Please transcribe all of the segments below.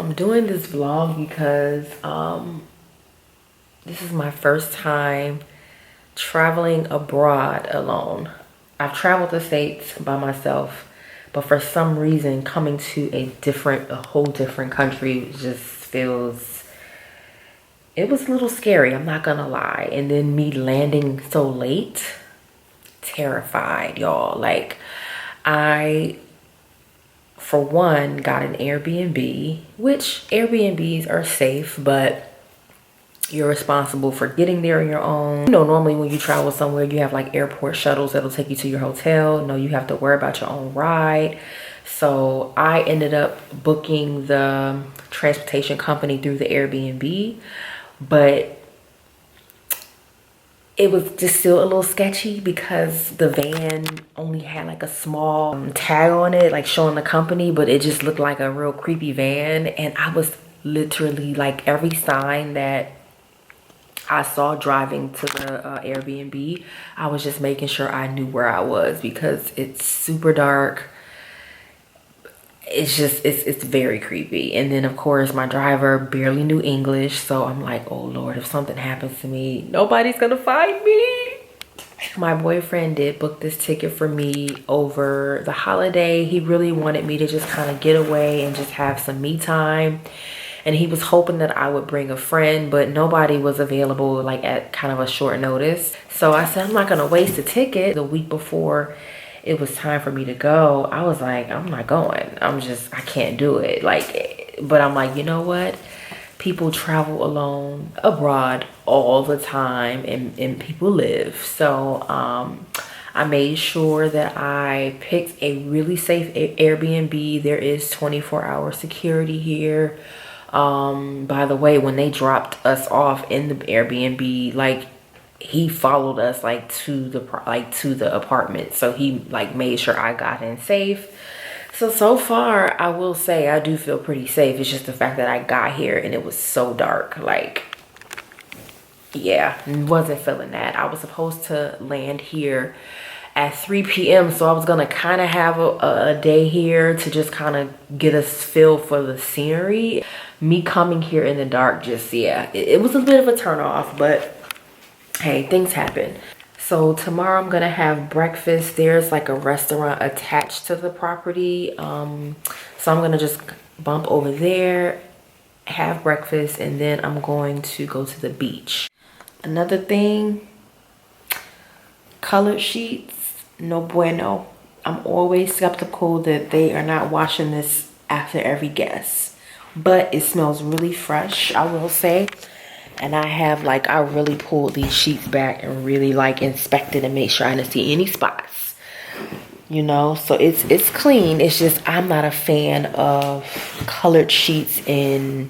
I'm doing this vlog because this is my first time traveling abroad alone. I've traveled the States by myself, but for some reason coming to a whole different country just feels, it was a little scary, I'm not gonna lie. And then me landing so late, terrified, y'all. Like, I, for one, got an Airbnb, which Airbnbs are safe, but you're responsible for getting there on your own. You know, normally when you travel somewhere, you have like airport shuttles that'll take you to your hotel. No, you have to worry about your own ride. So I ended up booking the transportation company through the Airbnb, but it was just still a little sketchy because the van only had like a small tag on it, like showing the company, but it just looked like a real creepy van. And I was literally like, every sign that I saw driving to the Airbnb, I was just making sure I knew where I was because it's super dark. It's just, it's very creepy. And then of course my driver barely knew English, so I'm like, oh Lord, if something happens to me, nobody's gonna find me. My boyfriend did book this ticket for me over the holiday. He really wanted me to just kind of get away and just have some me time. And he was hoping that I would bring a friend, but nobody was available like at kind of a short notice. So I said, I'm not gonna waste a ticket. The week before it was time for me to go, I was like, I'm not going. I can't do it. Like, but I'm like, you know what? People travel alone abroad all the time and people live. So I made sure that I picked a really safe Airbnb. There is 24-hour security here. By the way, when they dropped us off in the Airbnb, like, he followed us like to the apartment, so he like made sure I got in safe. So far I will say I do feel pretty safe. It's just the fact that I got here and it was so dark. Like, yeah, wasn't feeling that. I was supposed to land here at 3 p.m. so I was gonna kind of have a day here to just kind of get a feel for the scenery. Me coming here in the dark, just, yeah, it was a bit of a turn off, but hey, things happen. So tomorrow I'm gonna have breakfast. There's like a restaurant attached to the property. So I'm gonna just bump over there, have breakfast, and then I'm going to go to the beach. Another thing, colored sheets, no bueno. I'm always skeptical that they are not washing this after every guest, but it smells really fresh, I will say. And I really pulled these sheets back and really like inspected and made sure I didn't see any spots, you know. So it's clean. It's just I'm not a fan of colored sheets in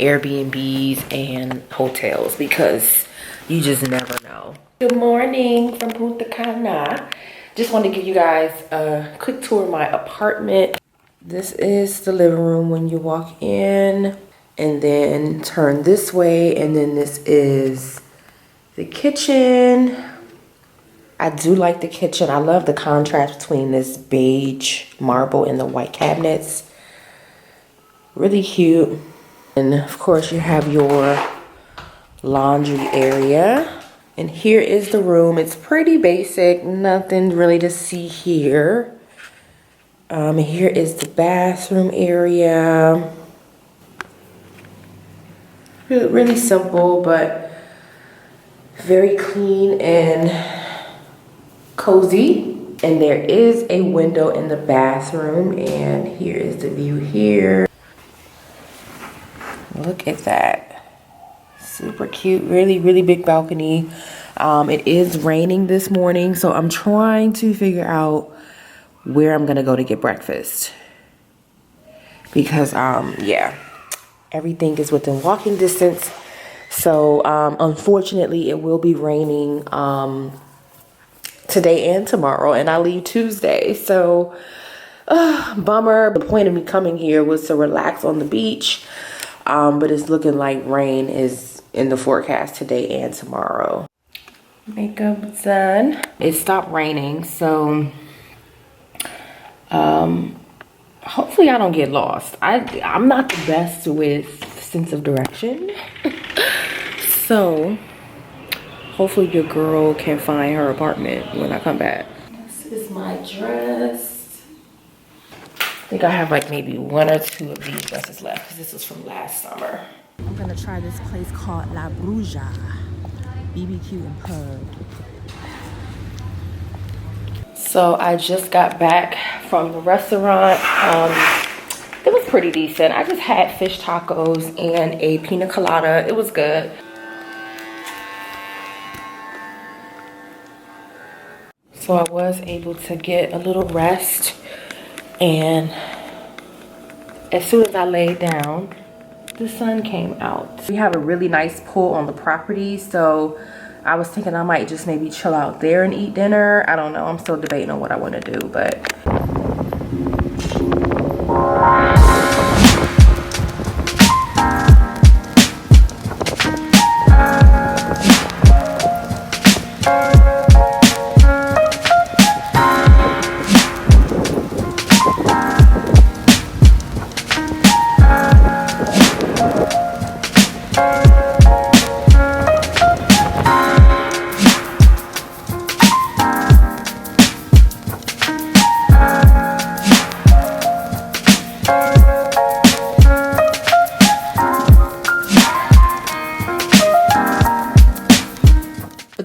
Airbnbs and hotels because you just never know. Good morning from Punta Cana. Just want to give you guys a quick tour of my apartment. This is the living room when you walk in. And then turn this way, and then this is the kitchen. I do like the kitchen. I love the contrast between this beige marble and the white cabinets. Really cute. And of course you have your laundry area. And here is the room. It's pretty basic, nothing really to see here. Here is the bathroom area. Really simple, but very clean and cozy. And there is a window in the bathroom, and here is the view here. Look at that. Super cute, really, really big balcony. It is raining this morning, so I'm trying to figure out where I'm gonna go to get breakfast. Because, yeah. Everything is within walking distance. So unfortunately it will be raining today and tomorrow, and I leave Tuesday. So bummer. The point of me coming here was to relax on the beach, but it's looking like rain is in the forecast today and tomorrow. Makeup done. It stopped raining, so hopefully I don't get lost. I'm not the best with sense of direction. So hopefully your girl can find her apartment when I come back. This is my dress. I think I have like maybe 1 or 2 of these dresses left because this was from last summer. I'm gonna try this place called La Bruja BBQ and Pub. So I just got back from the restaurant. It was pretty decent. I just had fish tacos and a pina colada. It was good. So I was able to get a little rest, and as soon as I laid down, the sun came out. We have a really nice pool on the property, so I was thinking I might just maybe chill out there and eat dinner. I don't know. I'm still debating on what I want to do, but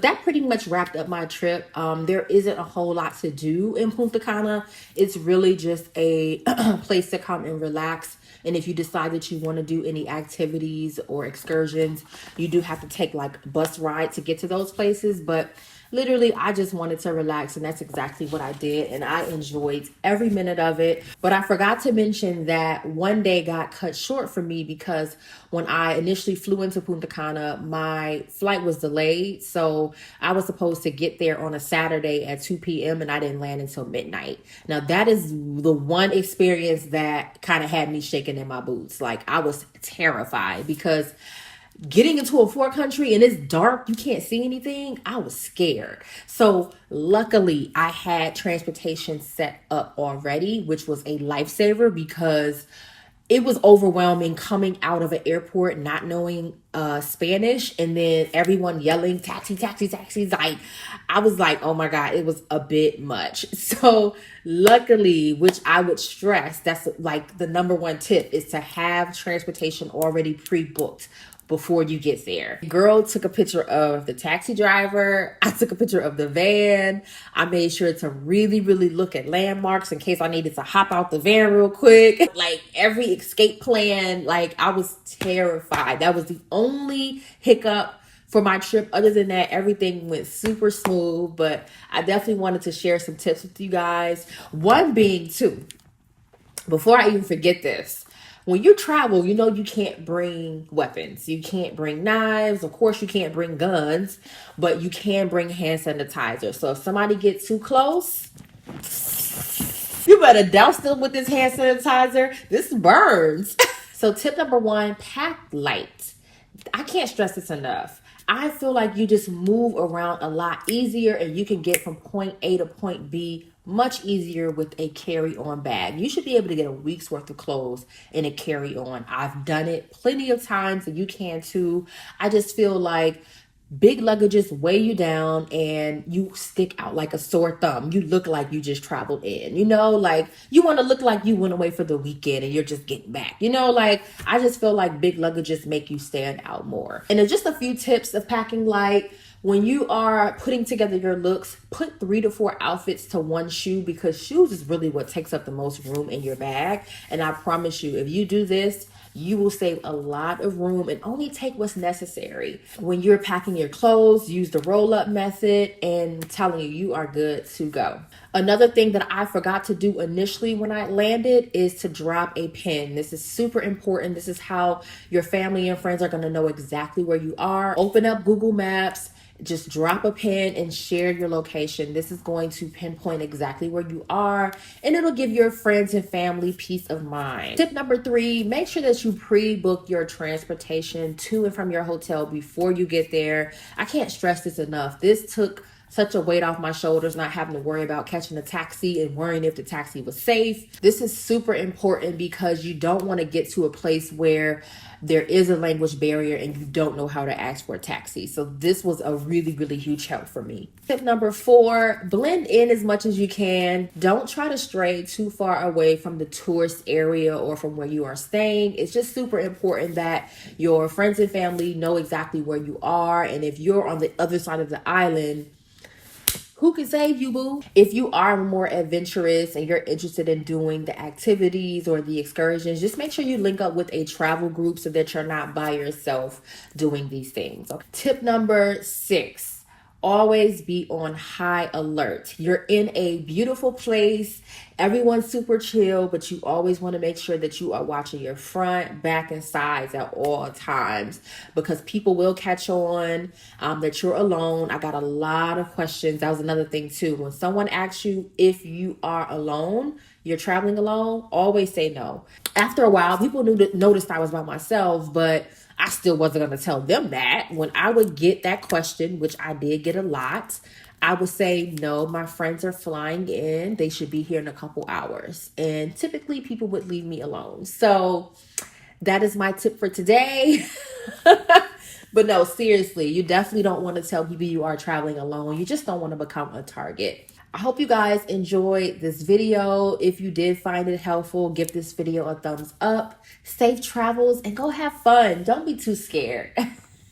that pretty much wrapped up my trip. There isn't a whole lot to do in Punta Cana. It's really just a place to come and relax. And if you decide that you want to do any activities or excursions, you do have to take like a bus ride to get to those places. But literally, I just wanted to relax, and that's exactly what I did, and I enjoyed every minute of it. But I forgot to mention that one day got cut short for me because when I initially flew into Punta Cana, my flight was delayed. So I was supposed to get there on a Saturday at 2 p.m. and I didn't land until midnight. Now, that is the one experience that kind of had me shaking in my boots. Like, I was terrified because getting into a foreign country and it's dark, you can't see anything, I was scared. So luckily I had transportation set up already, which was a lifesaver because it was overwhelming coming out of an airport not knowing Spanish and then everyone yelling taxi, taxi, taxis. Like, I was like, oh my God, it was a bit much. So luckily, which I would stress, that's like the number one tip, is to have transportation already pre-booked before you get there. The girl took a picture of the taxi driver. I took a picture of the van. I made sure to really, really look at landmarks in case I needed to hop out the van real quick. Like, every escape plan, like, I was terrified. That was the only hiccup for my trip. Other than that, everything went super smooth, but I definitely wanted to share some tips with you guys. One being too, before I even forget this, when you travel, you know you can't bring weapons. You can't bring knives. Of course, you can't bring guns, but you can bring hand sanitizer. So if somebody gets too close, you better douse them with this hand sanitizer. This burns. So tip number 1, pack light. I can't stress this enough. I feel like you just move around a lot easier and you can get from point A to point B much easier with a carry-on bag. You should be able to get a week's worth of clothes in a carry-on. I've done it plenty of times and you can too. I just feel like big luggages weigh you down and you stick out like a sore thumb. You look like you just traveled in, you know, like you want to look like you went away for the weekend and you're just getting back, you know, like I just feel like big luggages make you stand out more. And there's just a few tips of packing light. When you are putting together your looks, put 3 to 4 outfits to one shoe because shoes is really what takes up the most room in your bag. And I promise you, if you do this, you will save a lot of room and only take what's necessary. When you're packing your clothes, use the roll-up method, and I'm telling you, you are good to go. Another thing that I forgot to do initially when I landed is to drop a pin. This is super important. This is how your family and friends are going to know exactly where you are. Open up Google Maps. Just drop a pin and share your location. This is going to pinpoint exactly where you are and it'll give your friends and family peace of mind. Tip number 3, make sure that you pre-book your transportation to and from your hotel before you get there. I can't stress this enough. This took such a weight off my shoulders, not having to worry about catching a taxi and worrying if the taxi was safe. This is super important because you don't want to get to a place where there is a language barrier and you don't know how to ask for a taxi. So this was a really, really huge help for me. Tip number 4, blend in as much as you can. Don't try to stray too far away from the tourist area or from where you are staying. It's just super important that your friends and family know exactly where you are. And if you're on the other side of the island, who can save you, boo? If you are more adventurous and you're interested in doing the activities or the excursions, just make sure you link up with a travel group so that you're not by yourself doing these things. Okay. Tip number 6. Always be on high alert. You're in a beautiful place. Everyone's super chill, but you always want to make sure that you are watching your front, back, and sides at all times because people will catch on that you're alone. I got a lot of questions. That was another thing too. When someone asks you if you are alone, you're traveling alone, always say no. After a while, people noticed I was by myself, but I still wasn't going to tell them that. When I would get that question, which I did get a lot, I would say, no, my friends are flying in. They should be here in a couple hours. And typically people would leave me alone. So that is my tip for today. But no, seriously, you definitely don't want to tell people you are traveling alone. You just don't want to become a target. I hope you guys enjoyed this video. If you did find it helpful, give this video a thumbs up. Safe travels and go have fun. Don't be too scared.